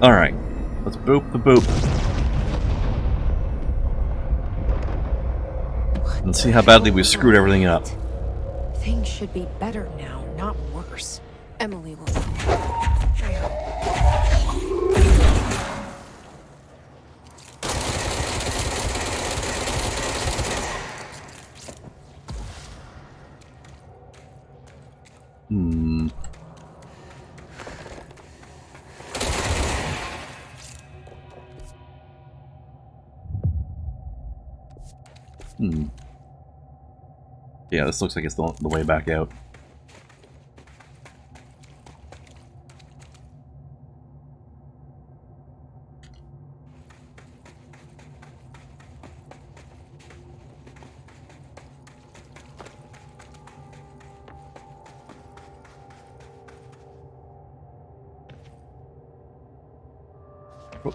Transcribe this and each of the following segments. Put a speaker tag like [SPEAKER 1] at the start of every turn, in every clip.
[SPEAKER 1] Alright. Let's boop the boop. And see how badly we screwed everything up.
[SPEAKER 2] Things should be better now, not worse. Emily will know.
[SPEAKER 1] Yeah, this looks like it's the way back out.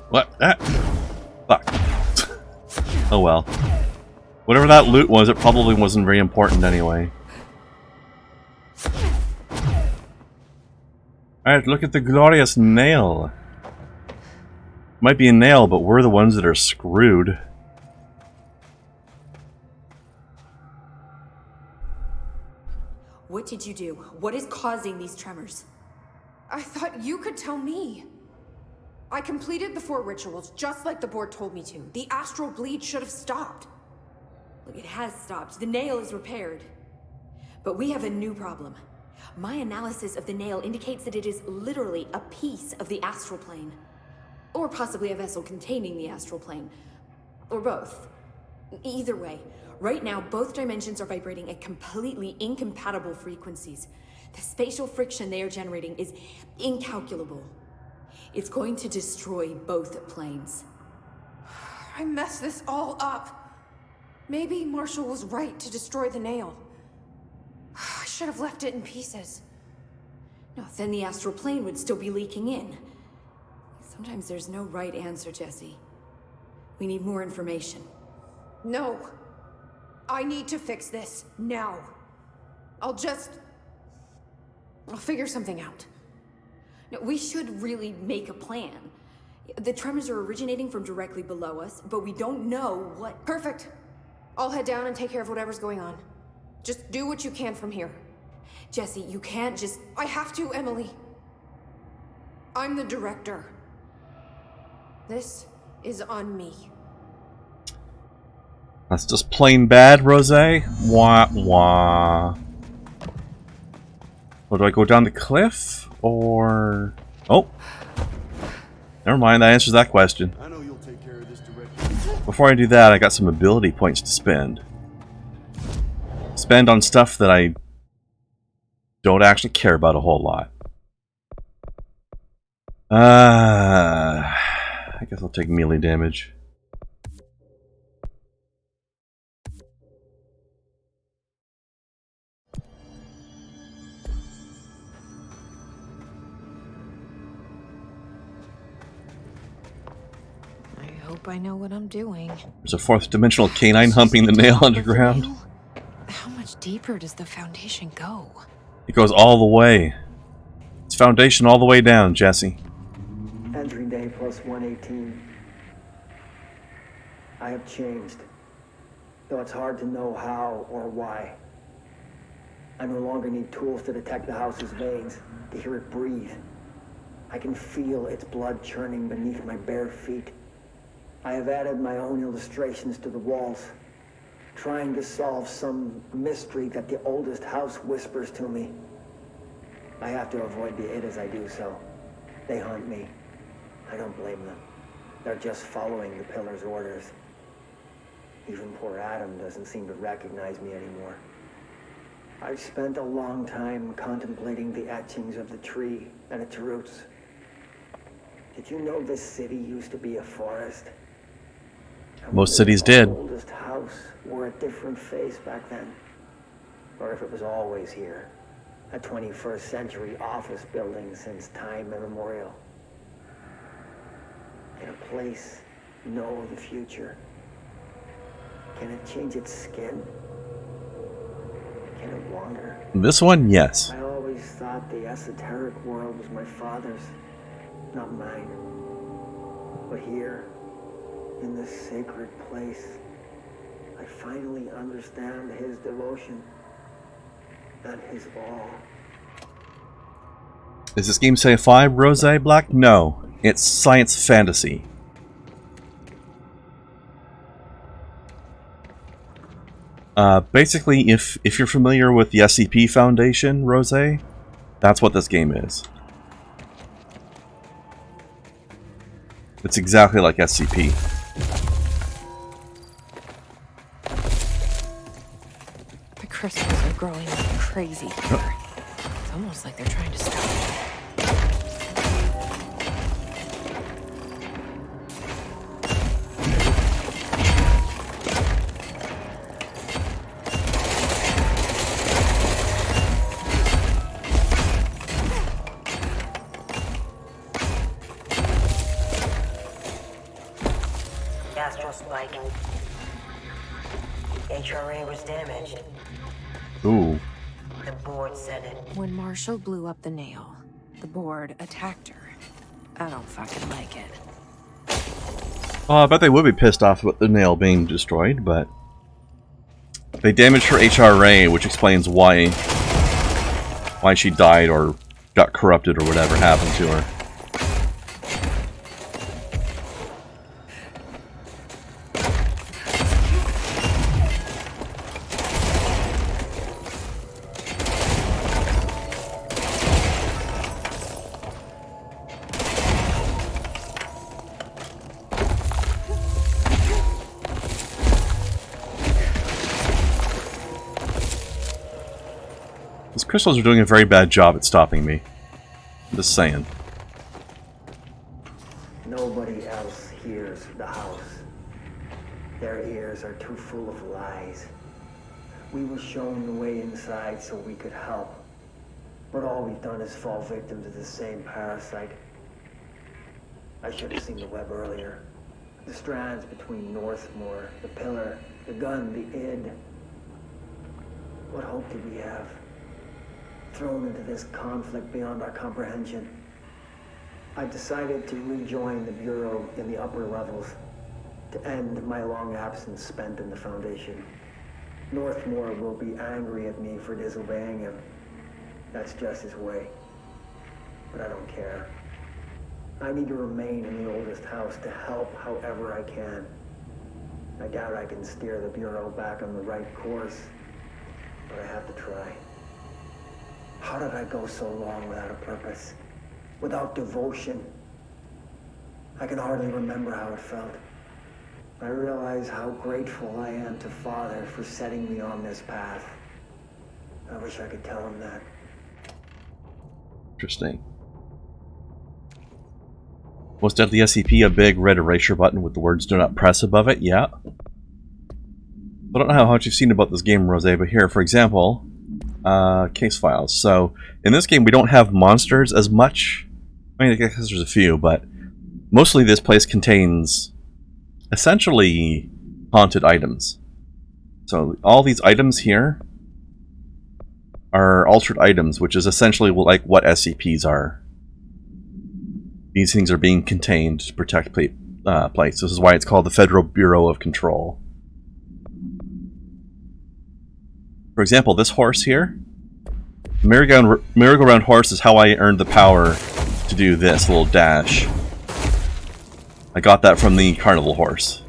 [SPEAKER 1] What? Ah! Fuck. Oh well. Whatever that loot was, it probably wasn't very important anyway. Alright, look at the glorious nail. Might be a nail, but we're the ones that are screwed.
[SPEAKER 3] What did you do? What is causing these tremors?
[SPEAKER 2] I thought you could tell me. I completed the 4 rituals just like the board told me to. The astral bleed should have stopped.
[SPEAKER 3] Look, it has stopped. The nail is repaired. But we have a new problem. My analysis of the nail indicates that it is literally a piece of the astral plane. Or possibly a vessel containing the astral plane. Or both. Either way, right now both dimensions are vibrating at completely incompatible frequencies. The spatial friction they are generating is incalculable. It's going to destroy both planes.
[SPEAKER 2] I messed this all up. Maybe Marshall was right to destroy the nail. I should have left it in pieces.
[SPEAKER 3] No, then the astral plane would still be leaking in. Sometimes there's no right answer, Jesse. We need more information.
[SPEAKER 2] No. I need to fix this, now. I'll figure something out.
[SPEAKER 3] No, we should really make a plan. The tremors are originating from directly below us, but we don't know what...
[SPEAKER 2] Perfect. I'll head down and take care of whatever's going on. Just do what you can from here.
[SPEAKER 3] Jesse, you can't just...
[SPEAKER 2] I have to, Emily. I'm the director. This is on me.
[SPEAKER 1] That's just plain bad, Rosé. Wah wah. Well, do I go down the cliff? Or... Oh! Never mind, that answers that question.
[SPEAKER 4] I know you'll take care of this directly.
[SPEAKER 1] Before I do that, I got some ability points to spend. Spend on stuff that I don't actually care about a whole lot. I guess I'll take melee damage.
[SPEAKER 2] I hope I know what I'm doing.
[SPEAKER 1] There's a 4th dimensional canine humping the nail underground.
[SPEAKER 2] How much deeper does the foundation go?
[SPEAKER 1] It goes all the way. It's foundation all the way down, Jesse.
[SPEAKER 5] Entry day plus 118. I have changed, though it's hard to know how or why. I no longer need tools to detect the house's veins, to hear it breathe. I can feel its blood churning beneath my bare feet. I have added my own illustrations to the walls, trying to solve some mystery that the oldest house whispers to me. I have to avoid the it as I do so. They haunt me. I don't blame them. They're just following the pillar's orders. Even poor Adam doesn't seem to recognize me anymore. I've spent a long time contemplating the etchings of the tree and its roots. Did you know this city used to be a forest?
[SPEAKER 1] Most cities did.
[SPEAKER 5] The oldest house wore a different face back then. Or if it was always here. A 21st century office building since time immemorial. Can a place know the future? Can it change its skin? Can it wander?
[SPEAKER 1] This one, yes.
[SPEAKER 5] I always thought the esoteric world was my father's. not mine. But here, in this sacred place, I finally understand his devotion and his awe.
[SPEAKER 1] Is this game sci-fi, Rose Black? No, it's science fantasy. Basically, if you're familiar with the SCP Foundation, Rose, that's what this game is. It's exactly like SCP.
[SPEAKER 2] The crystals are growing like crazy here. It's almost like they're trying to stop me.
[SPEAKER 6] Astral spike. HRA was damaged.
[SPEAKER 1] Ooh.
[SPEAKER 6] The board said it.
[SPEAKER 2] When Marshall blew up the nail, the board attacked her. I don't fucking like it.
[SPEAKER 1] Well, I bet they would be pissed off about the nail being destroyed, but they damaged her HRA, which explains why she died or got corrupted or whatever happened to her. These crystals are doing a very bad job at stopping me. I'm just saying.
[SPEAKER 5] Nobody else hears the house. Their ears are too full of lies. We were shown the way inside so we could help. But all we've done is fall victim to the same parasite. I should have seen the web earlier. The strands between Northmore, the pillar, the gun, the id. What hope did we have? Thrown into this conflict beyond our comprehension. I decided to rejoin the Bureau in the upper levels to end my long absence spent in the Foundation. Northmore will be angry at me for disobeying him. That's just his way. But I don't care. I need to remain in the oldest house to help however I can. I doubt I can steer the Bureau back on the right course, but I have to try. How did I go so long without a purpose? Without devotion? I can hardly remember how it felt. I realize how grateful I am to Father for setting me on this path. I wish I could tell him that.
[SPEAKER 1] Interesting. Most deadly SCP, a big red erasure button with the words "Do not press" above it. Yeah. I don't know how much you've seen about this game, Rose, but here, for example, case files. So, in this game, we don't have monsters as much. I mean, I guess there's a few, but mostly this place contains essentially haunted items. So, all these items here are altered items, which is essentially like what SCPs are. These things are being contained to protect place. This is why it's called the Federal Bureau of Control. For example, this horse here, merry-go-round horse is how I earned the power to do this little dash. I got that from the carnival horse.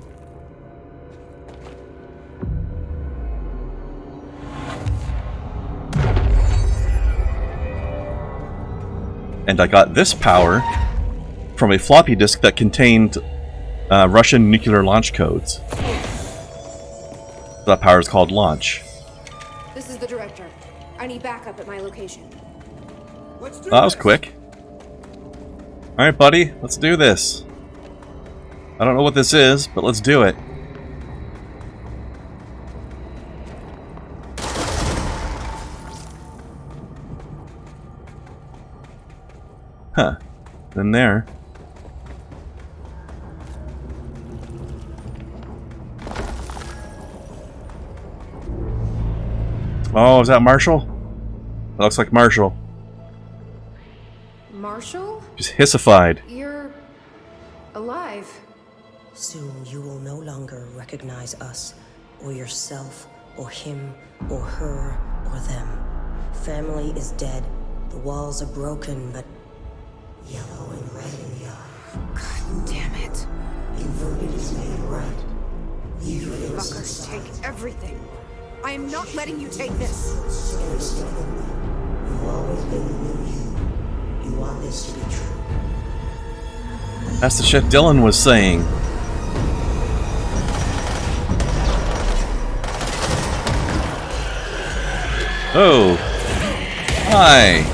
[SPEAKER 1] And I got this power from a floppy disk that contained Russian nuclear launch codes. That power is called launch.
[SPEAKER 2] This is the director. I need backup at my location.
[SPEAKER 1] That was quick. Alright, buddy, let's do this. I don't know what this is, but let's do it. Huh. Then there. Oh, is that Marshall? That looks like Marshall.
[SPEAKER 2] Marshall?
[SPEAKER 1] She's hissified.
[SPEAKER 2] You're alive.
[SPEAKER 7] Soon you will no longer recognize us, or yourself, or him, or her, or them. Family is dead. The walls are broken, but yellow and red in the eye.
[SPEAKER 2] God damn it.
[SPEAKER 7] Inverted is made right. Leave your
[SPEAKER 2] Fuckers take everything. I am not letting you take this.
[SPEAKER 7] You've always been the new you. You want this to be true.
[SPEAKER 1] That's the shit Dylan was saying. Oh. Hi.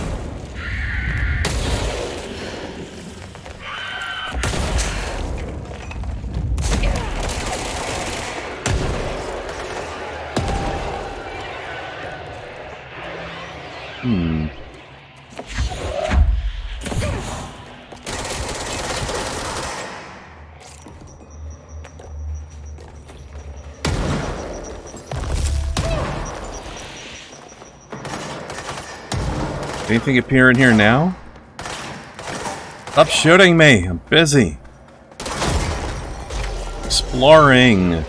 [SPEAKER 1] Anything appear in here now? Stop shooting me! I'm busy. Exploring.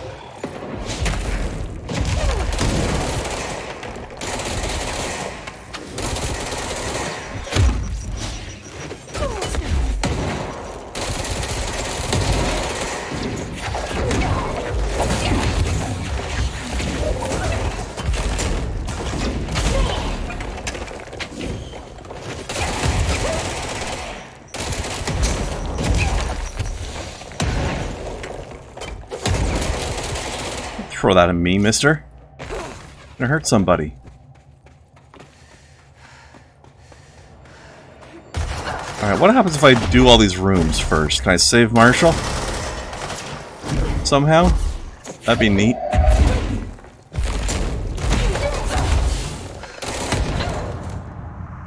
[SPEAKER 1] Throw that at me, mister. Gonna hurt somebody. Alright, what happens if I do all these rooms first? Can I save Marshall? Somehow? That'd be neat.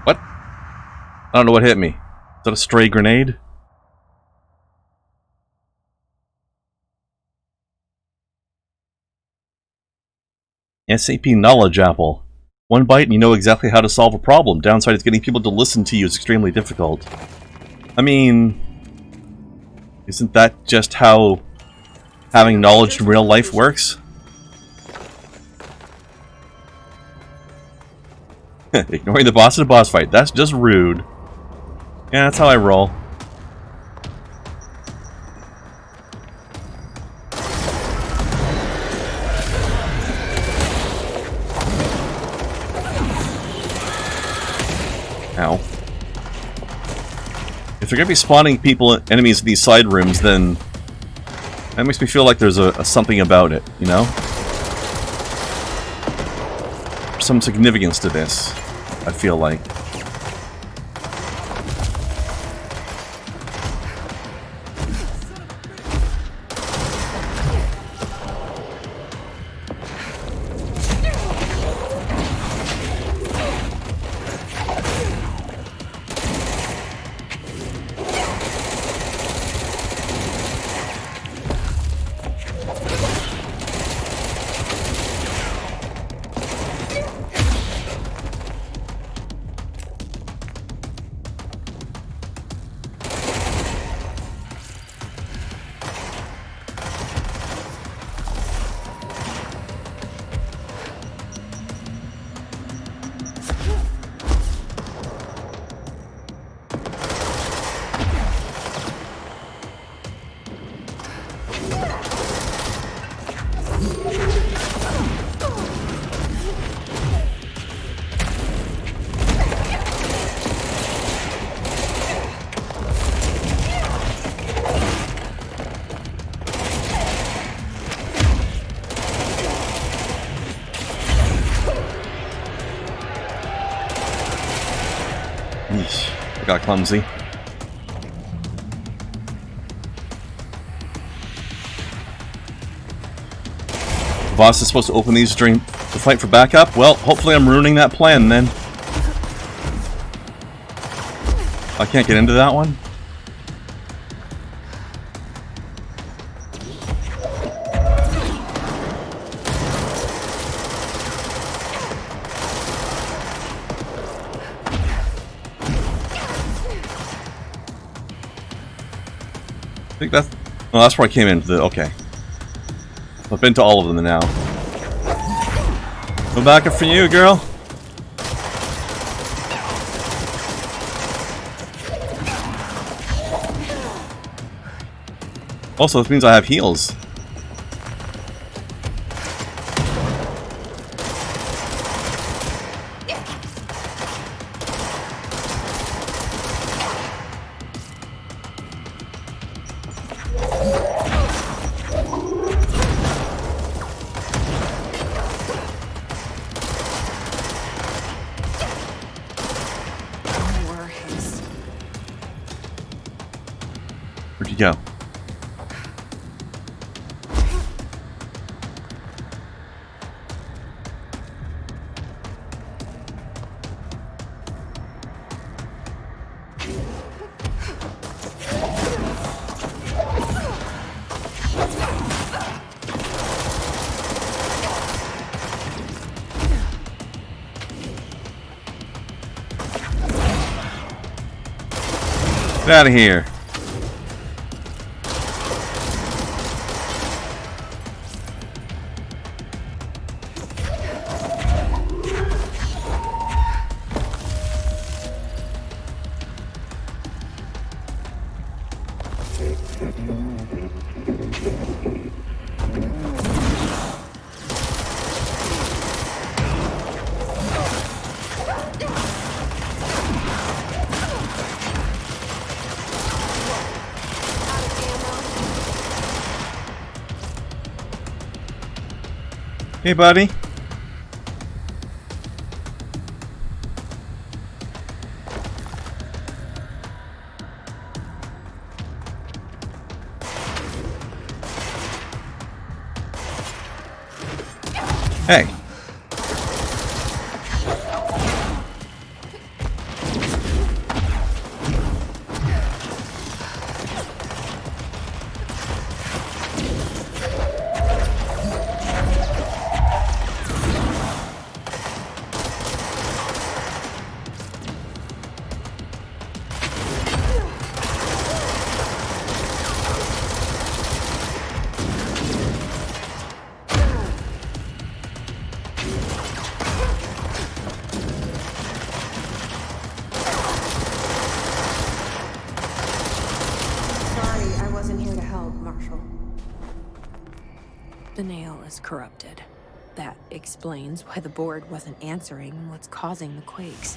[SPEAKER 1] What? I don't know what hit me. Is that a stray grenade? SAP Knowledge Apple. One bite and you know exactly how to solve a problem. Downside is getting people to listen to you is extremely difficult. I mean, isn't that just how having knowledge in real life works? Ignoring the boss in a boss fight. That's just rude. Yeah, that's how I roll. Ow. If they're gonna be spawning people, enemies in these side rooms, then that makes me feel like there's a something about it, you know? Some significance to this, I feel like. I got clumsy. The boss is supposed to open these during the fight for backup? Well, hopefully I'm ruining that plan then. I can't get into that one? think that's... Well, that's where I came in. Okay. I've been to all of them now. No backup for you, girl. Also, this means I have heals. Where'd you go? Get out of here. Hey, buddy. Hey.
[SPEAKER 3] The nail is corrupted. That explains why the board wasn't answering and what's causing the quakes.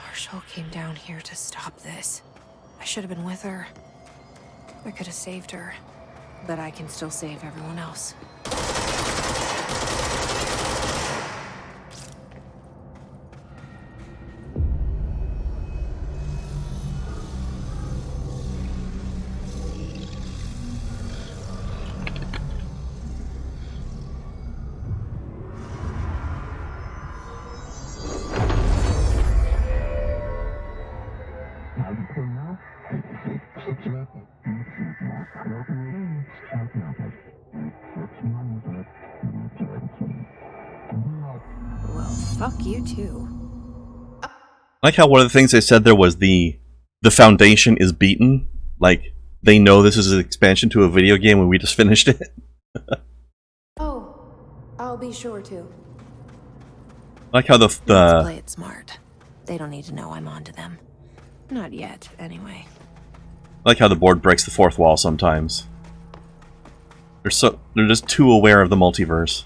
[SPEAKER 3] Marshall came down here to stop this. I should have been with her. I could have saved her. But I can still save everyone else. Well, fuck you too.
[SPEAKER 1] I like how one of the things they said there was the foundation is beaten. Like, they know this is an expansion to a video game when we just finished it.
[SPEAKER 2] Oh, I'll be sure to.
[SPEAKER 1] I like how
[SPEAKER 3] Let's play it smart. They don't need to know I'm onto them. Not yet, anyway.
[SPEAKER 1] I like how the board breaks the fourth wall sometimes. They're just too aware of the multiverse.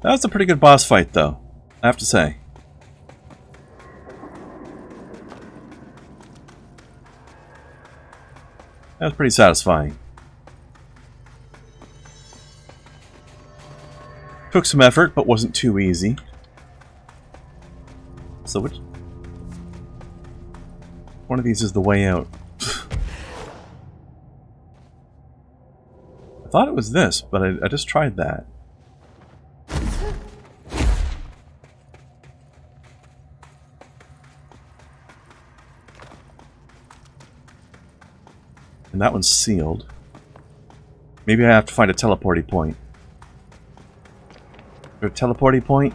[SPEAKER 1] That was a pretty good boss fight, though, I have to say. That was pretty satisfying. Took some effort, but wasn't too easy. So which one of these is the way out? I thought it was this, but I just tried that. And that one's sealed. Maybe I have to find a teleporting point. Is there a teleporting point?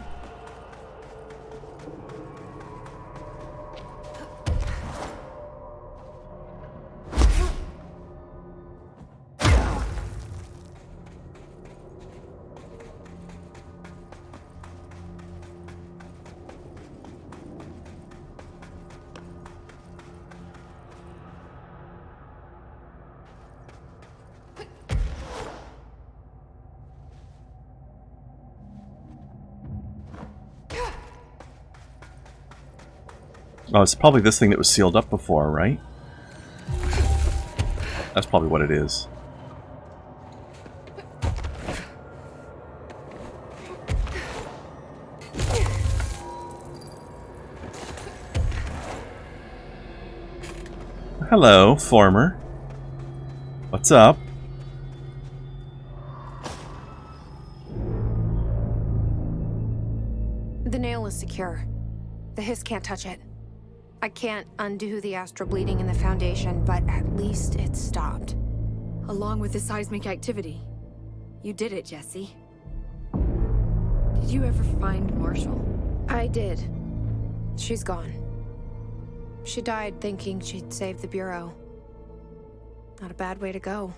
[SPEAKER 1] Oh, it's probably this thing that was sealed up before, right? That's probably what it is. Hello, former. What's up?
[SPEAKER 2] The nail is secure. The hiss can't touch it. I can't undo the astral bleeding in the Foundation, but at least it's stopped.
[SPEAKER 3] Along with the seismic activity. You did it, Jesse. Did you ever find Marshall?
[SPEAKER 2] I did. She's gone. She died thinking she'd save the Bureau. Not a bad way to go.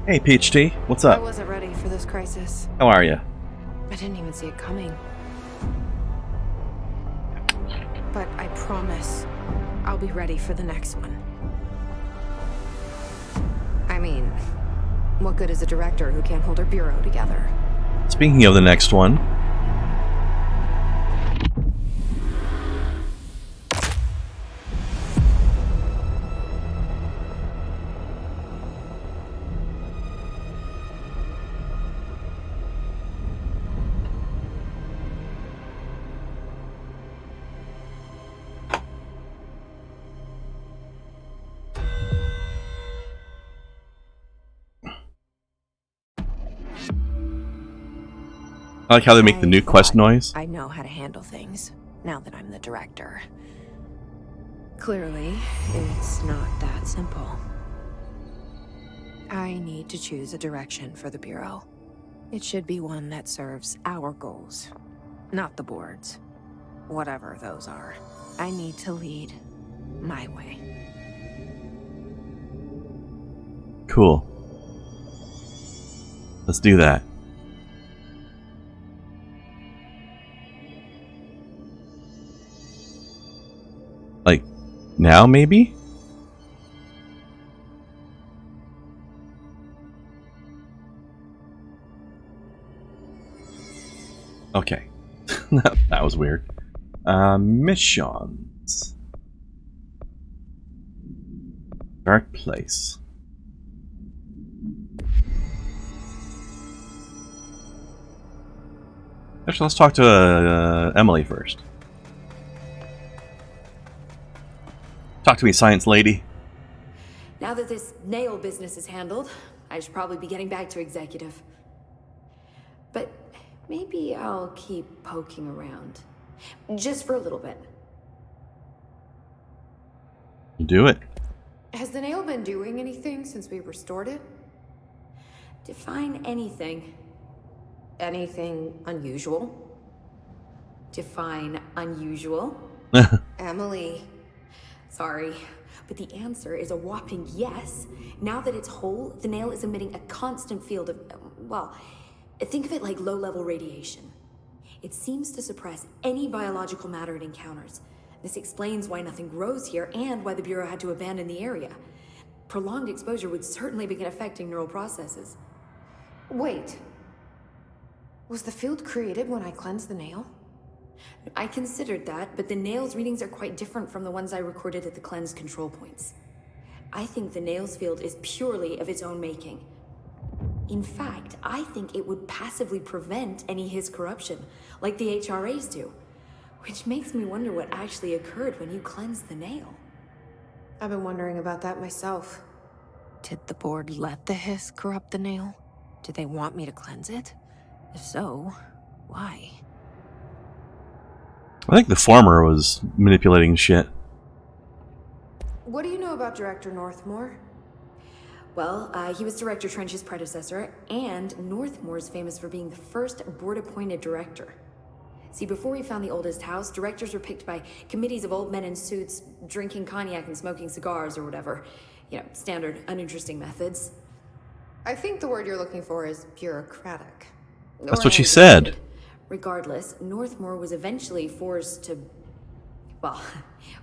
[SPEAKER 1] Hey, PhD. What's
[SPEAKER 2] I
[SPEAKER 1] up?
[SPEAKER 2] wasn't ready for this crisis.
[SPEAKER 1] How are you?
[SPEAKER 2] I didn't even see it coming. But I promise, I'll be ready for the next one. I mean, what good is a director who can't hold her bureau together?
[SPEAKER 1] Speaking of the next one, I like how they make the new quest noise.
[SPEAKER 2] I know how to handle things, now that I'm the director. Clearly, it's not that simple. I need to choose a direction for the Bureau. It should be one that serves our goals, not the board's. Whatever those are. I need to lead my way.
[SPEAKER 1] Cool. Let's do that. Like, now maybe? Okay. That was weird. Missions. Dark place. Actually, let's talk to Emily first. Talk to me, science lady.
[SPEAKER 3] Now that this nail business is handled, I should probably be getting back to executive. But maybe I'll keep poking around. Just for a little bit.
[SPEAKER 1] You do it.
[SPEAKER 2] Has the nail been doing anything since we restored it?
[SPEAKER 3] Define anything.
[SPEAKER 2] Anything unusual?
[SPEAKER 3] Define unusual.
[SPEAKER 2] Emily.
[SPEAKER 3] Sorry, but the answer is a whopping yes. Now that it's whole, the nail is emitting a constant field of, well, think of it like low-level radiation. It seems to suppress any biological matter it encounters. This explains why nothing grows here and why the Bureau had to abandon the area. Prolonged exposure would certainly begin affecting neural processes.
[SPEAKER 2] Wait. Was the field created when I cleansed the nail?
[SPEAKER 3] I considered that, but the nail's readings are quite different from the ones I recorded at the cleanse control points. I think the nail's field is purely of its own making. In fact, I think it would passively prevent any his corruption, like the HRAs do. Which makes me wonder what actually occurred when you cleansed the nail.
[SPEAKER 2] I've been wondering about that myself. Did the board let the hiss corrupt the nail? Did they want me to cleanse it? If so, why?
[SPEAKER 1] I think the former was manipulating shit.
[SPEAKER 2] What do you know about Director Northmore?
[SPEAKER 3] Well, he was Director Trench's predecessor, and Northmore is famous for being the first board-appointed director. See, before we found the oldest house, directors were picked by committees of old men in suits, drinking cognac and smoking cigars or whatever. You know, standard, uninteresting methods.
[SPEAKER 2] I think the word you're looking for is bureaucratic.
[SPEAKER 1] That's what she said.
[SPEAKER 3] Regardless, Northmore was eventually forced to... Well,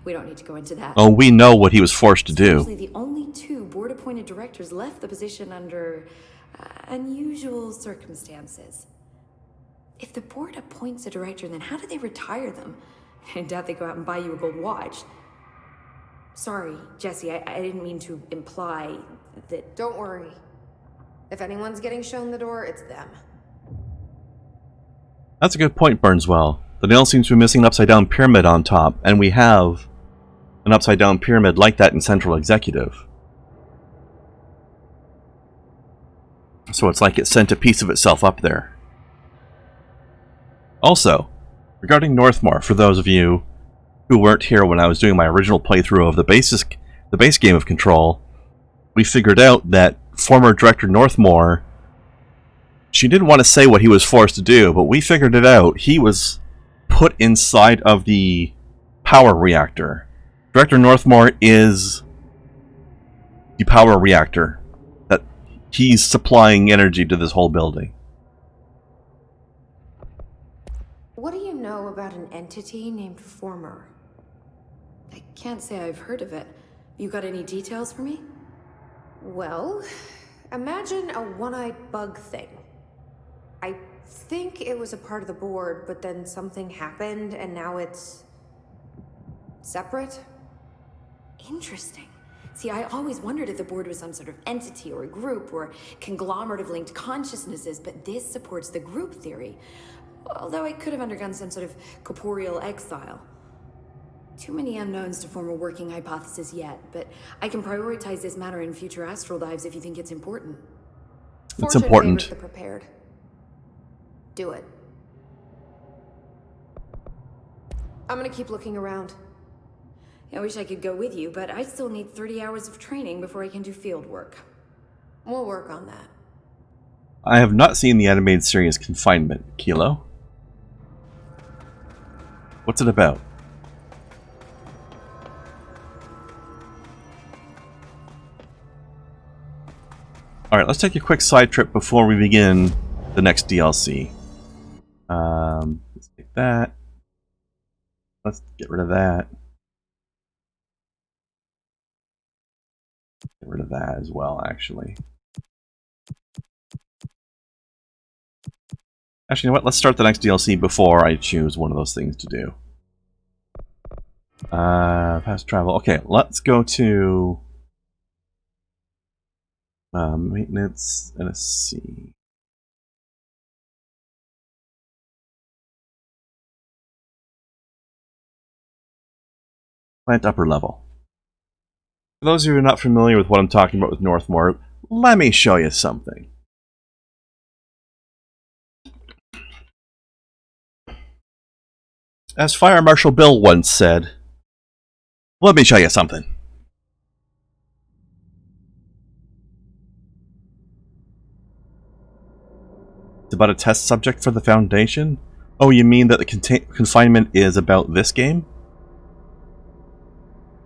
[SPEAKER 3] we don't need to go into that.
[SPEAKER 1] Oh, we know what he was forced to do.
[SPEAKER 3] Actually, the only two board-appointed directors left the position under unusual circumstances. If the board appoints a director, then how do they retire them? I doubt they go out and buy you a gold watch. Sorry, Jesse, I didn't mean to imply that...
[SPEAKER 2] Don't worry. If anyone's getting shown the door, it's them.
[SPEAKER 1] That's a good point, Burnswell. The nail seems to be missing an upside-down pyramid on top, and we have an upside-down pyramid like that in Central Executive. So it's like it sent a piece of itself up there. Also, regarding Northmore, for those of you who weren't here when I was doing my original playthrough of the base game of Control, we figured out that former Director Northmore, she didn't want to say what he was forced to do, but we figured it out. He was put inside of the power reactor. Director Northmore is the power reactor. That he's supplying energy to this whole building.
[SPEAKER 2] What do you know about an entity named Former?
[SPEAKER 3] I can't say I've heard of it. You got any details for me?
[SPEAKER 2] Well, imagine a one-eyed bug thing. I think it was a part of the board, but then something happened and now it's... separate?
[SPEAKER 3] Interesting. See, I always wondered if the board was some sort of entity or a group or conglomerate of linked consciousnesses, but this supports the group theory. Although I could have undergone some sort of corporeal exile. Too many unknowns to form a working hypothesis yet, but I can prioritize this matter in future astral dives if you think it's important.
[SPEAKER 1] It's important.
[SPEAKER 2] Fortune favors the prepared. Do it. I'm gonna keep looking around.
[SPEAKER 3] I wish I could go with you, but I still need 30 hours of training before I can do field work.
[SPEAKER 2] We'll work on that.
[SPEAKER 1] I have not seen the animated series Containment, Kilo. What's it about? Alright, let's take a quick side trip before we begin the next DLC. Let's take that. Let's get rid of that. Get rid of that as well, actually. Actually, you know what? Let's start the next DLC before I choose one of those things to do. Fast travel. Okay, let's go to... maintenance, and let's see. Plant upper level. For those of you who are not familiar with what I'm talking about with Northmore, let me show you something. As Fire Marshal Bill once said, let me show you something. It's about a test subject for the Foundation? Oh, you mean that the confinement is about this game?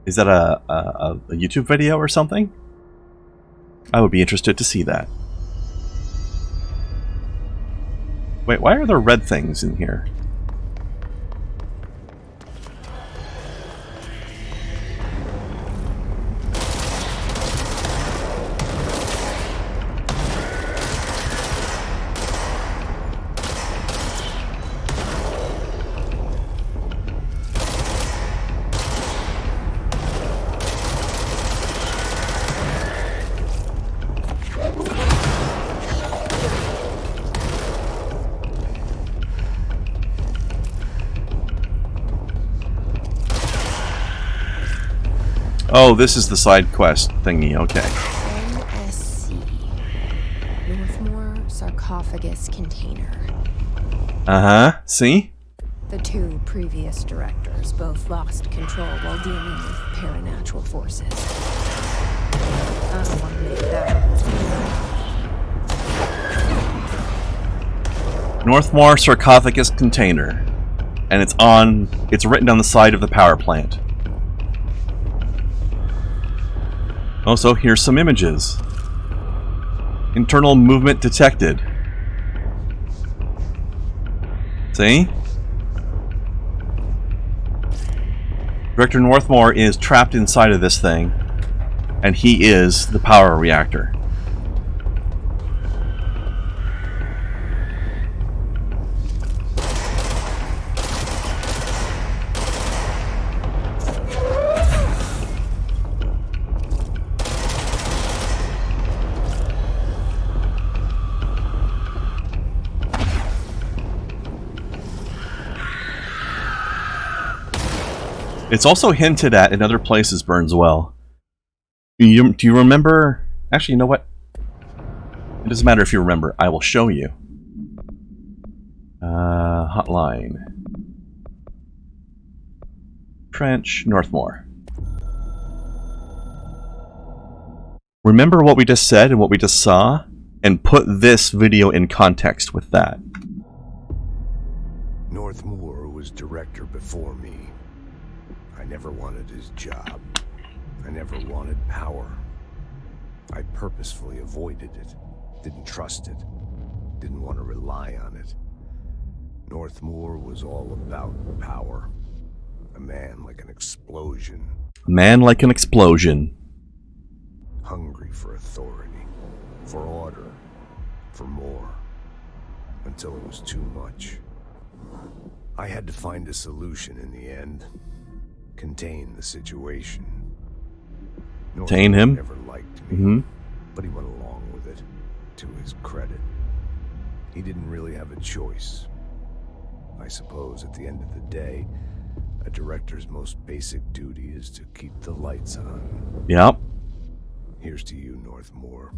[SPEAKER 1] Is that a YouTube video or something? I would be interested to see that. Wait, why are there red things in here? Oh, this is the side quest thingy, okay.
[SPEAKER 2] NSC. Northmore Sarcophagus Container.
[SPEAKER 1] Uh-huh, see?
[SPEAKER 2] The two previous directors both lost control while dealing with paranatural forces. I don't want to make that.
[SPEAKER 1] Northmore Sarcophagus Container. And it's written on the side of the power plant. Also, here's some images. Internal movement detected. See? Director Northmore is trapped inside of this thing, and he is the power reactor. It's also hinted at in other places, Burns well. Do you remember? Actually, you know what? It doesn't matter if you remember. I will show you. Hotline. Trench, Northmore. Remember what we just said and what we just saw? And put this video in context with that.
[SPEAKER 8] Northmore was director before me. I never wanted his job. I never wanted power. I purposefully avoided it. Didn't trust it. Didn't want to rely on it. Northmore was all about power. A man like an explosion.
[SPEAKER 1] A man like an explosion.
[SPEAKER 8] Hungry for authority, for order, for more. Until it was too much. I had to find a solution in the end. Contain the situation.
[SPEAKER 1] Contain him?
[SPEAKER 8] Never liked me, but he went along with it, to his credit. He didn't really have a choice. I suppose at the end of the day, a director's most basic duty is to keep the lights on.
[SPEAKER 1] Yep.
[SPEAKER 8] Here's to you, Northmore.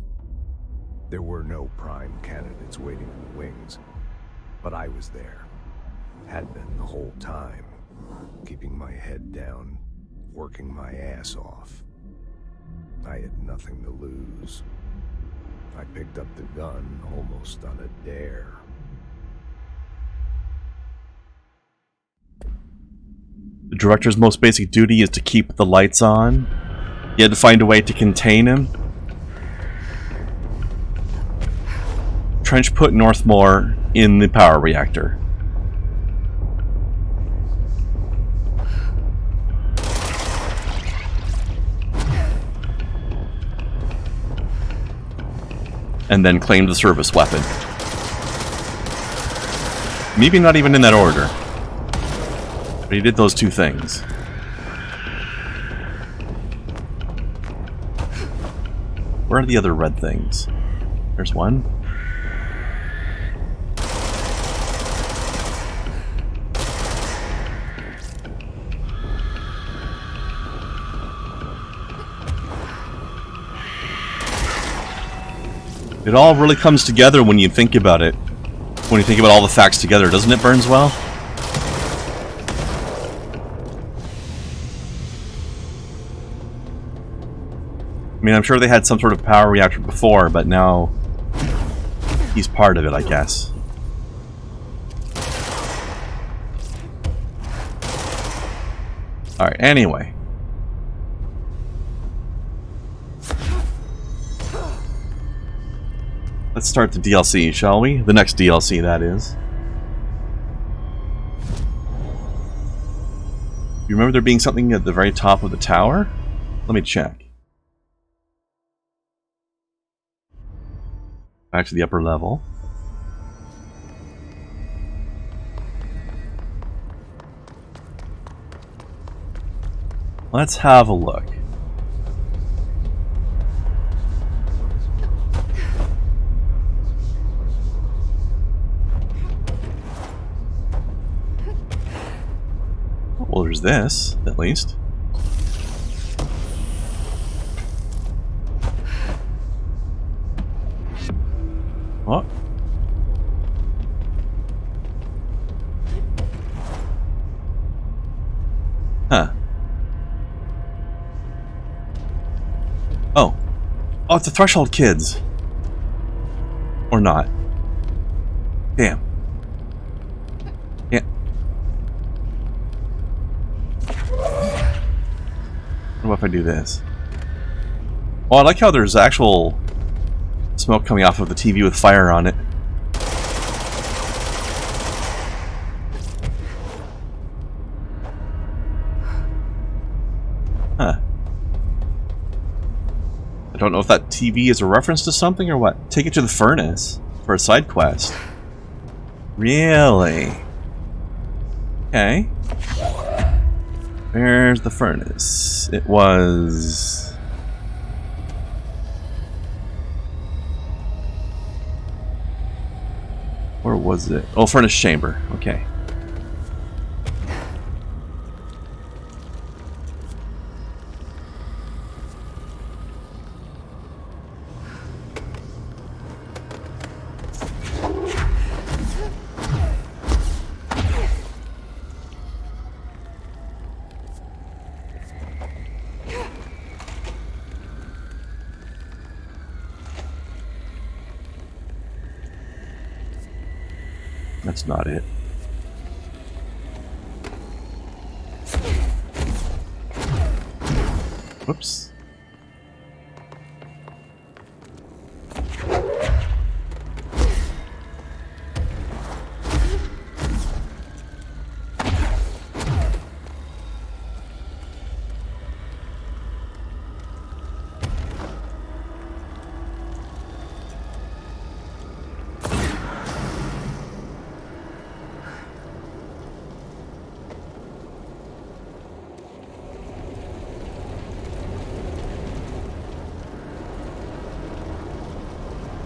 [SPEAKER 8] There were no prime candidates waiting in the wings, but I was there. Had been the whole time, keeping my head down, working my ass off. I had nothing to lose. I picked up the gun almost on a dare.
[SPEAKER 1] The director's most basic duty is to keep the lights on. You had to find a way to contain him. Trench put Northmore in the power reactor. And then claimed the service weapon. Maybe not even in that order. But he did those two things. Where are the other red things? There's one. It all really comes together when you think about it. When you think about all the facts together, doesn't it, Burnswell? I mean, I'm sure they had some sort of power reactor before, but now he's part of it, I guess. Alright, anyway. Let's start the DLC, shall we? The next DLC, that is. You remember there being something at the very top of the tower? Let me check. Back to the upper level. Let's have a look. Well, there's this, at least. What? Huh. Oh. Oh, it's the Threshold kids. Or not. Damn. Yeah. What if I do this? Oh, I like how there's actual smoke coming off of the TV with fire on it. Huh. I don't know if that TV is a reference to something or what. Take it to the furnace for a side quest. Really? Okay. Where's the furnace? It was... Where was it? Oh, furnace chamber. Okay. That's not it. Whoops.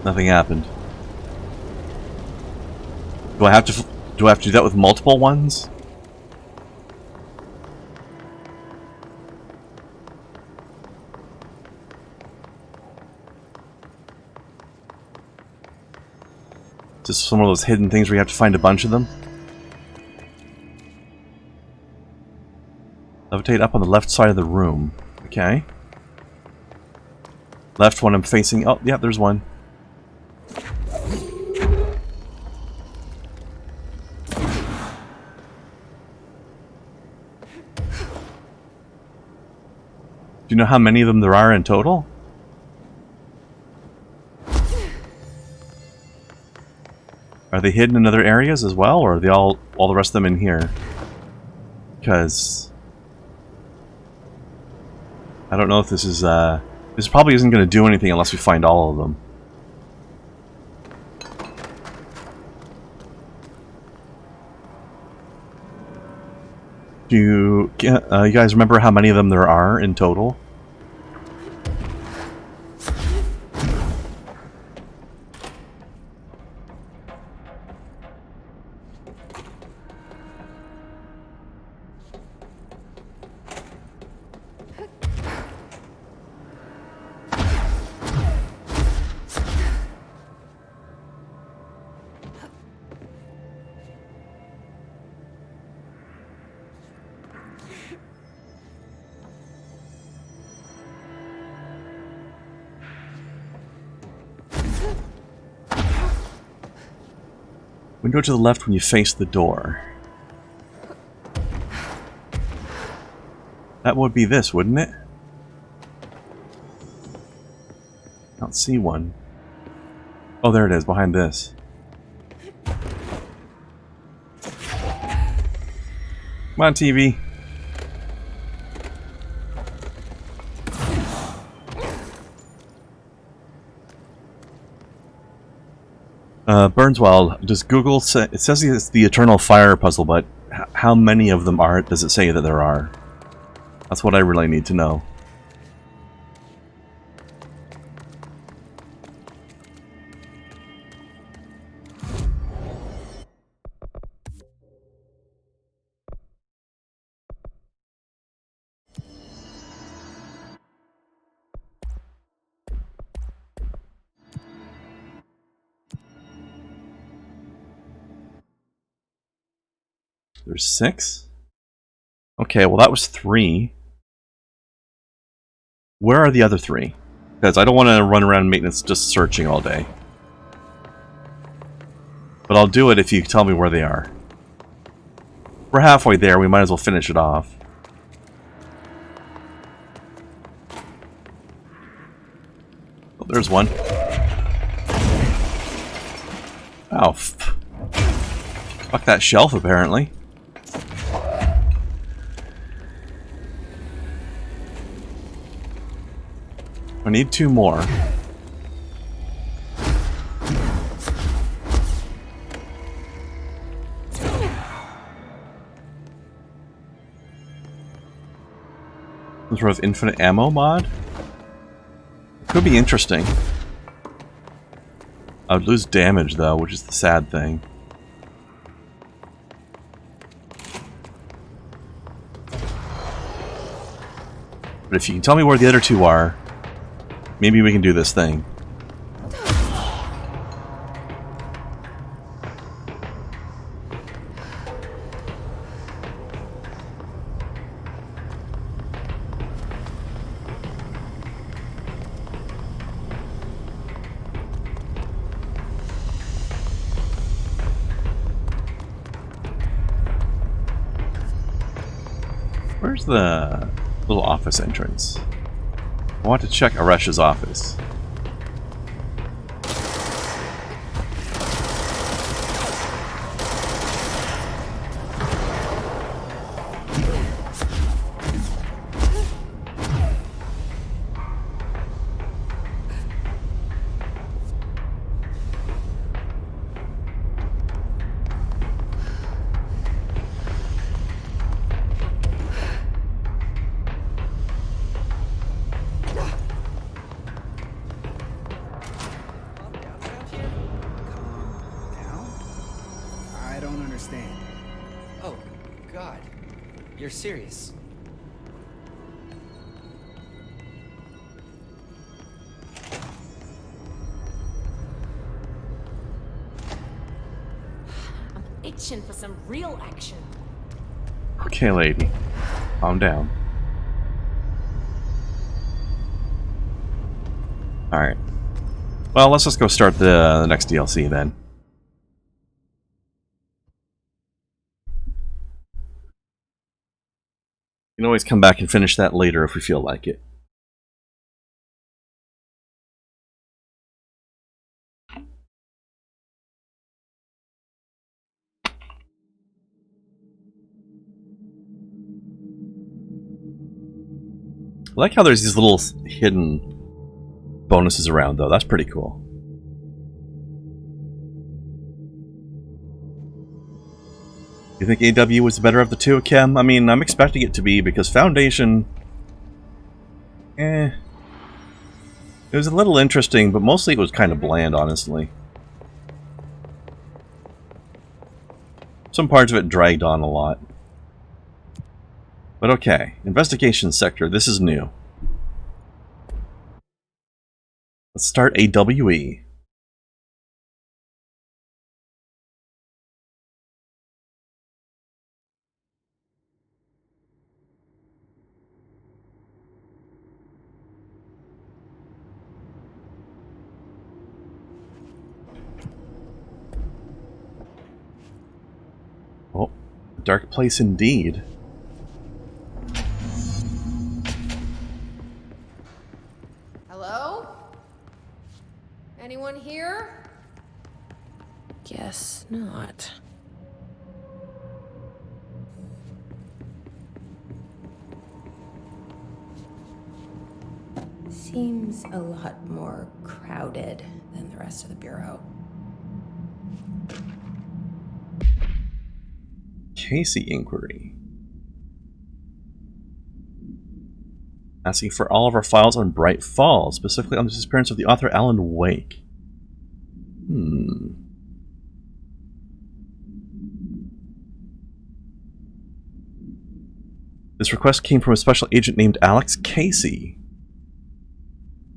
[SPEAKER 1] Nothing happened. Do I have to do that with multiple ones? Just some of those hidden things where you have to find a bunch of them. Levitate up on the left side of the room. Okay. Left one I'm facing. Oh, yeah, there's one. Do you know how many of them there are in total? Are they hidden in other areas as well, or are they all the rest of them in here? Because I don't know if this is this probably isn't going to do anything unless we find all of them. Do you guys remember how many of them there are in total? Window to the left when you face the door. That would be this, wouldn't it? I don't see one. Oh, there it is, behind this. Come on, TV. Burnswell, does Google say... It says it's the Eternal Fire puzzle, but how many of them does it say that there are? That's what I really need to know. There's 6? Okay, well that was 3. Where are the other 3? Because I don't want to run around maintenance just searching all day. But I'll do it if you tell me where they are. We're halfway there, we might as well finish it off. Oh, there's one. Oh, fuck that shelf, apparently. I need 2 more. Some sort of infinite ammo mod? Could be interesting. I would lose damage though, which is the sad thing. But if you can tell me where the other 2 are, maybe we can do this thing. Where's the little office entrance? I want to check Aresh's office.
[SPEAKER 9] I don't understand. Oh, God. You're serious.
[SPEAKER 3] I'm itching for some real action.
[SPEAKER 1] Okay, lady. Calm down. Alright. Well, let's just go start the next DLC then. You can always come back and finish that later if we feel like it. I like how there's these little hidden bonuses around, though. That's pretty cool. You think AW was the better of the two, Kim? I mean, I'm expecting it to be, because Foundation... It was a little interesting, but mostly it was kind of bland, honestly. Some parts of it dragged on a lot. But okay, investigation sector, this is new. Let's start AWE. Oh, a dark place indeed.
[SPEAKER 2] Hello? Anyone here? Guess not. Seems a lot more crowded than the rest of the Bureau.
[SPEAKER 1] Casey inquiry. Asking for all of our files on Bright Falls, specifically on the disappearance of the author Alan Wake. This request came from a special agent named Alex Casey.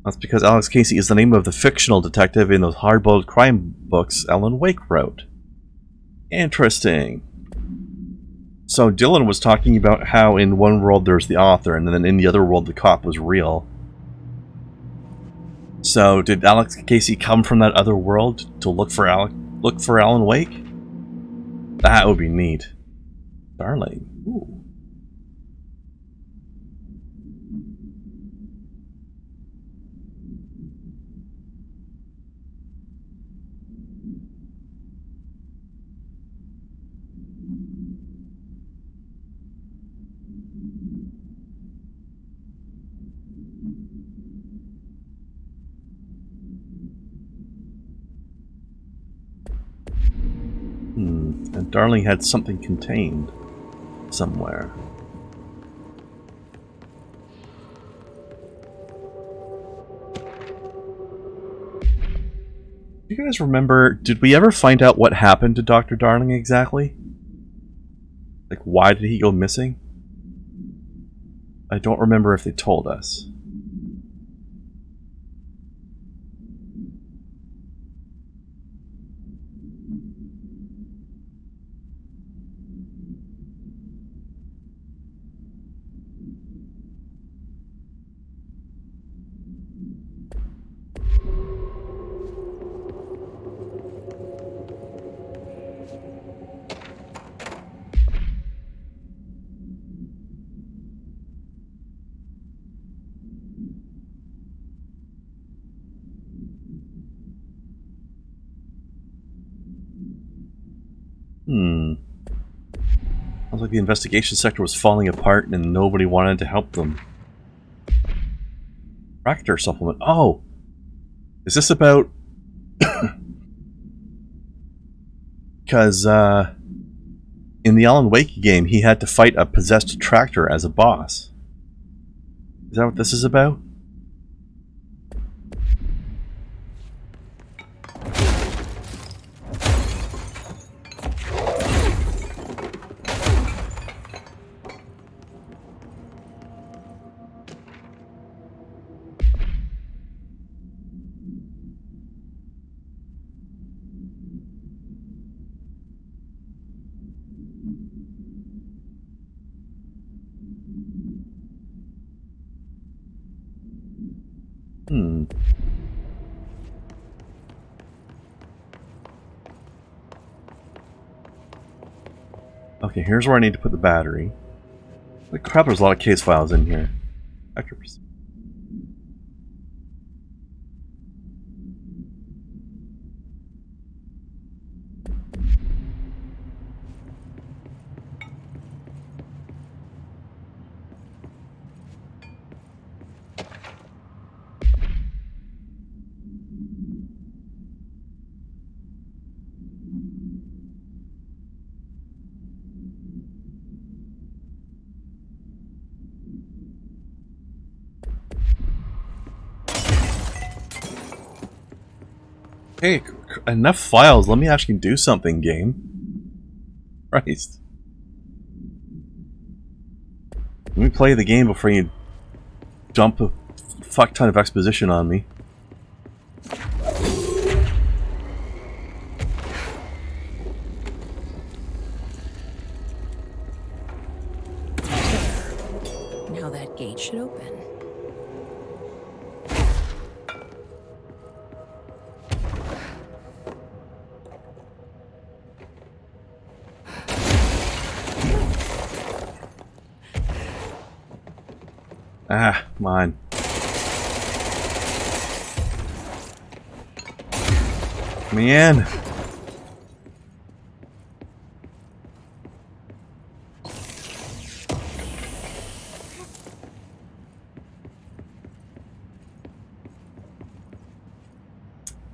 [SPEAKER 1] That's because Alex Casey is the name of the fictional detective in those hard-boiled crime books Alan Wake wrote. Interesting. So Dylan was talking about how in one world there's the author, and then in the other world the cop was real. So did Alex Casey come from that other world to look for Alan Wake? That would be neat. Darling. Ooh. And Darling had something contained somewhere. Do you guys remember, did we ever find out what happened to Dr. Darling exactly? Like, why did he go missing? I don't remember if they told us. Sounds like the investigation sector was falling apart and nobody wanted to help them. Tractor supplement. Oh! Is this about... Because, in the Alan Wake game, he had to fight a possessed tractor as a boss. Is that what this is about? Okay, here's where I need to put the battery. Holy crap, there's a lot of case files in here. Actors. Hey, enough files. Let me actually do something, game. Christ. Let me play the game before you dump a fuck ton of exposition on me.
[SPEAKER 2] Now that gate should open.
[SPEAKER 1] Ah, come on. Man.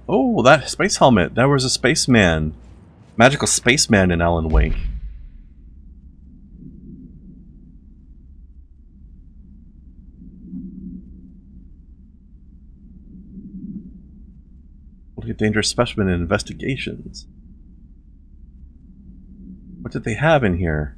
[SPEAKER 1] Oh, that space helmet. There was a spaceman. Magical spaceman in Alan Wake. Look at dangerous specimen in investigations. What did they have in here?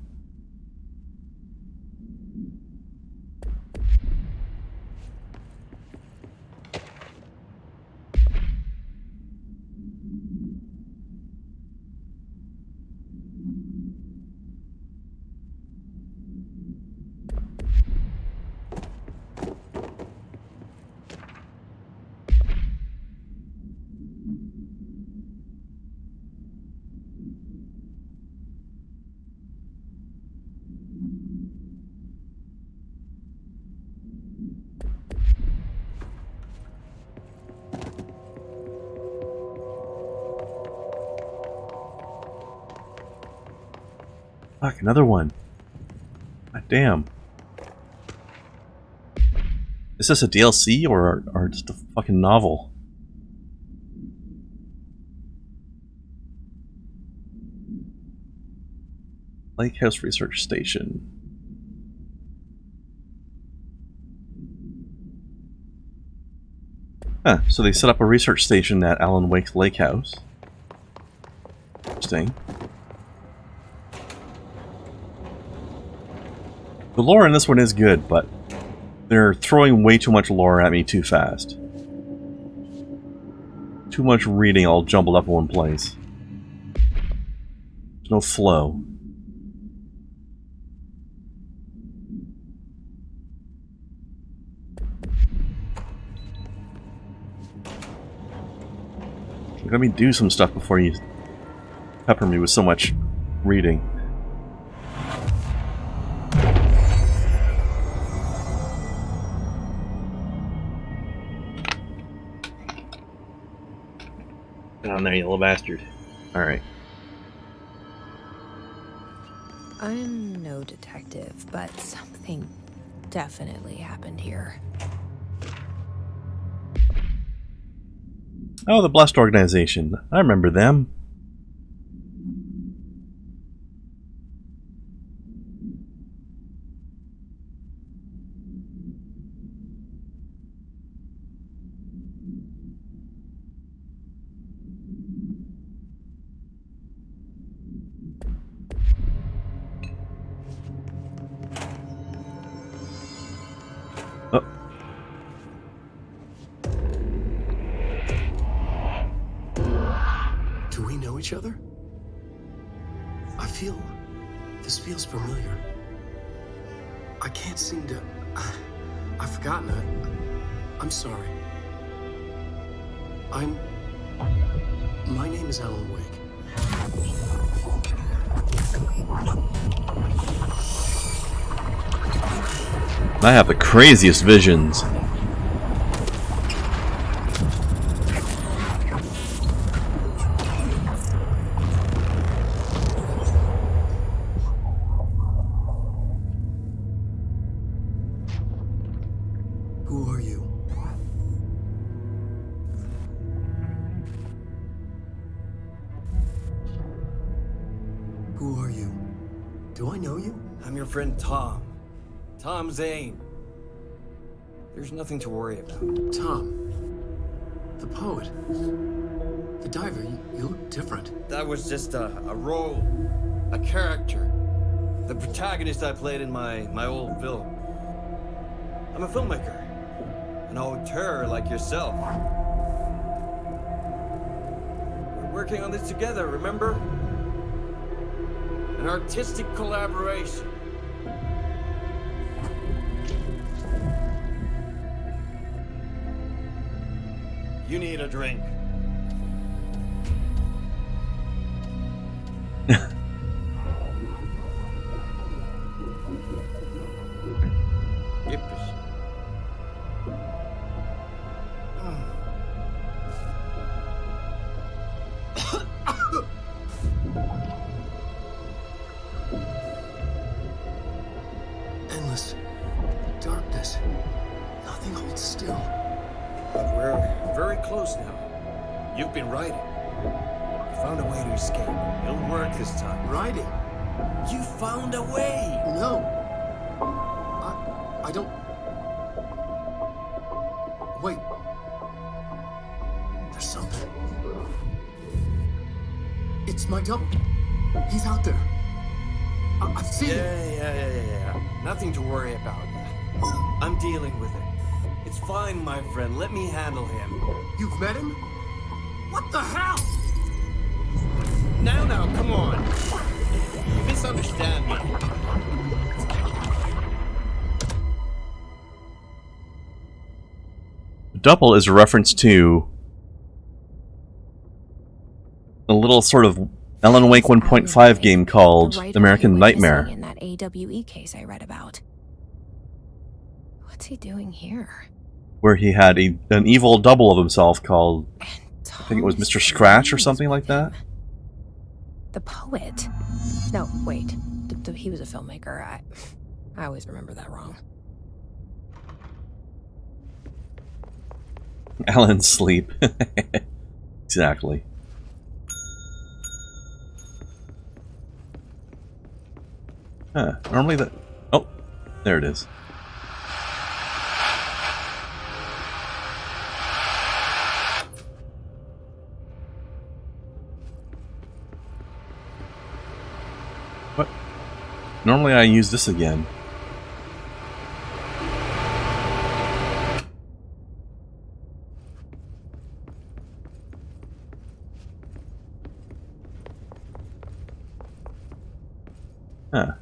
[SPEAKER 1] Fuck, another one. God damn. Is this a DLC or just a fucking novel? Lake House Research Station. Huh, so they set up a research station at Alan Wake's Lake House. Interesting. The lore in this one is good, but they're throwing way too much lore at me too fast. Too much reading all jumbled up in one place. There's no flow. Let me do some stuff before you pepper me with so much reading. Get on there, you little bastard. Alright.
[SPEAKER 2] I'm no detective, but something definitely happened here.
[SPEAKER 1] Oh, the Blessed Organization. I remember them. Oh.
[SPEAKER 4] Do we know each other? This feels familiar. I can't seem to... I've forgotten it. I'm sorry. My name is Alan Wake.
[SPEAKER 1] I have the craziest visions.
[SPEAKER 4] Who are you? Who are you? Do I know you?
[SPEAKER 10] I'm your friend Tom. Tom Zane. There's nothing to worry about.
[SPEAKER 4] Tom. The poet. The diver. You look different.
[SPEAKER 10] That was just a role. A character. The protagonist I played in my old film. I'm a filmmaker. An auteur like yourself. We're working on this together, remember? An artistic collaboration. You need a drink. Yippish.
[SPEAKER 4] Endless darkness. Nothing holds still.
[SPEAKER 10] But we're very close now. You've been writing. You found a way to escape. It'll work this time.
[SPEAKER 4] Riding?
[SPEAKER 10] You found a way!
[SPEAKER 4] No. I don't... Wait. There's something. It's my double. He's out there. I've seen him.
[SPEAKER 10] Yeah. Nothing to worry about. I'm dealing with it. It's fine, my friend. Let me handle him.
[SPEAKER 4] You've met him? What the hell?
[SPEAKER 10] Now, come on. You misunderstand me.
[SPEAKER 1] Double is a reference to a little sort of Alan Wake 1.5 game called American Nightmare.
[SPEAKER 2] In that AWE case I read about. What's he doing here?
[SPEAKER 1] Where he had an evil double of himself called, I think it was Mr. Scratch or something like that.
[SPEAKER 2] The poet? No, wait. He was a filmmaker. I always remember that wrong.
[SPEAKER 1] Alan's sleep. Exactly. Huh. Normally that... Oh, there it is. What? Normally I use this again. Huh.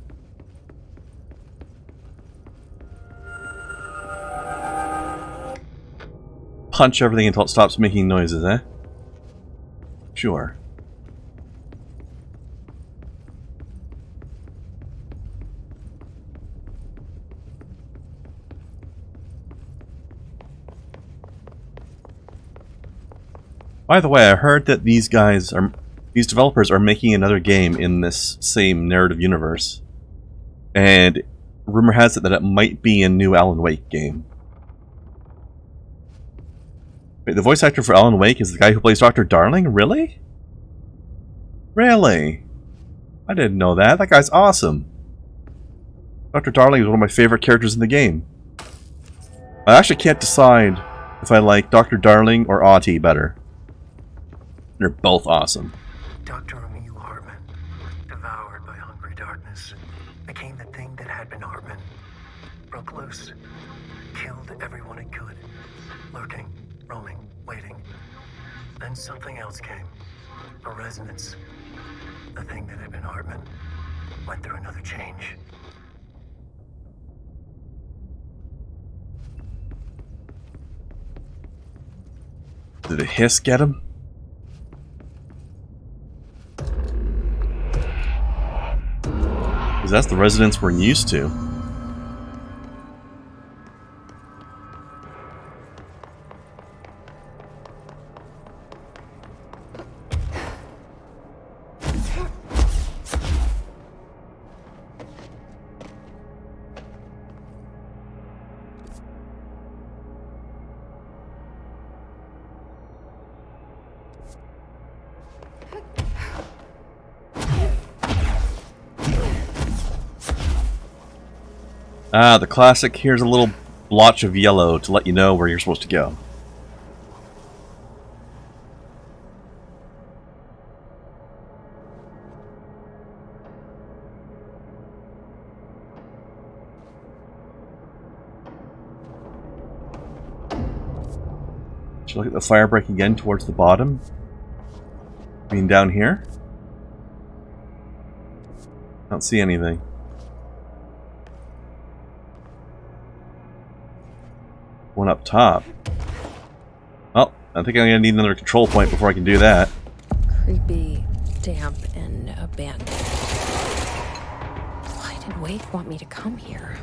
[SPEAKER 1] Punch everything until it stops making noises, eh? Sure. By the way, I heard that these developers are making another game in this same narrative universe. And rumor has it that it might be a new Alan Wake game. Wait, the voice actor for Alan Wake is the guy who plays Dr. Darling? Really? Really? I didn't know that. That guy's awesome. Dr. Darling is one of my favorite characters in the game. I actually can't decide if I like Dr. Darling or Auntie better. They're both awesome.
[SPEAKER 11] Dr. Emil Hartman, devoured by hungry darkness, became the thing that had been Hartman. Broke loose, killed everyone it could, lurking, roaming, waiting. Then something else came, a resonance. The thing that had been Hartman went through another change.
[SPEAKER 1] Did a hiss get him? Because that's the resonance we're used to. Ah, the classic, here's a little blotch of yellow to let you know where you're supposed to go. Should I look at the fire break again towards the bottom? I mean down here? I don't see anything. One up top. Oh, I think I'm gonna need another control point before I can do that.
[SPEAKER 2] Creepy, damp, and abandoned. Why did Wake want me to come here?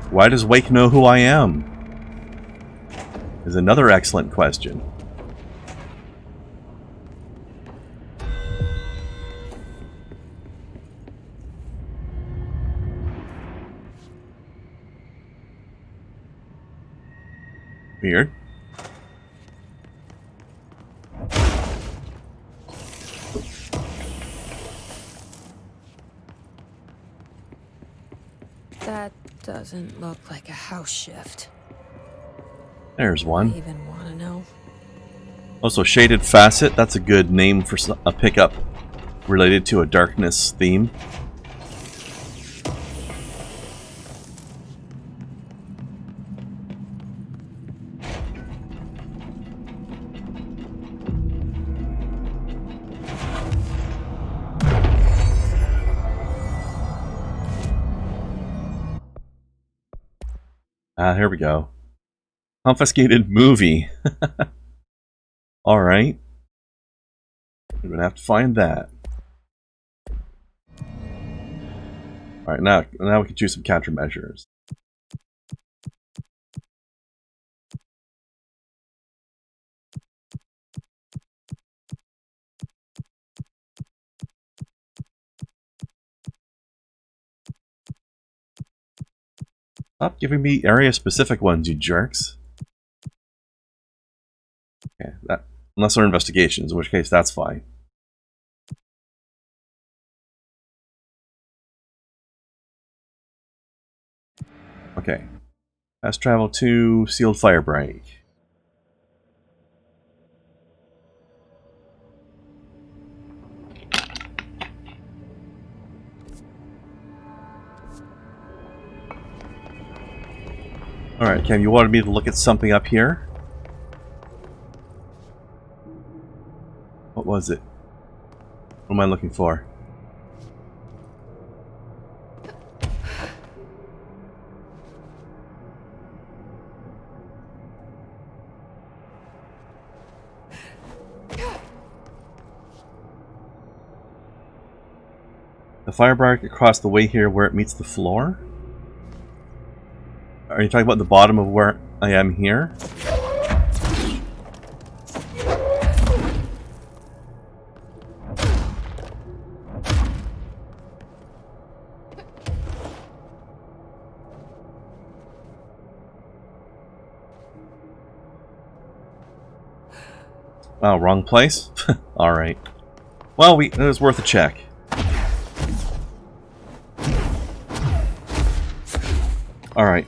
[SPEAKER 1] Why does Wake know who I am? Is another excellent question. Weird.
[SPEAKER 2] That doesn't look like a house shift.
[SPEAKER 1] There's one.
[SPEAKER 2] I even want to know.
[SPEAKER 1] Also, Shaded Facet, that's a good name for a pickup related to a darkness theme. Ah, here we go. Confiscated movie. Alright. We're gonna have to find that. Alright, now we can choose some countermeasures. Stop giving me area-specific ones, you jerks. Okay, unless they're investigations, in which case that's fine. Okay. Fast travel to sealed fire break. Alright, Cam, you wanted me to look at something up here? What was it? What am I looking for? The fire break across the way here where it meets the floor? Are you talking about the bottom of where I am here? Oh, wrong place? Alright. Well, it was worth a check. Alright.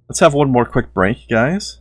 [SPEAKER 1] Let's have one more quick break, guys.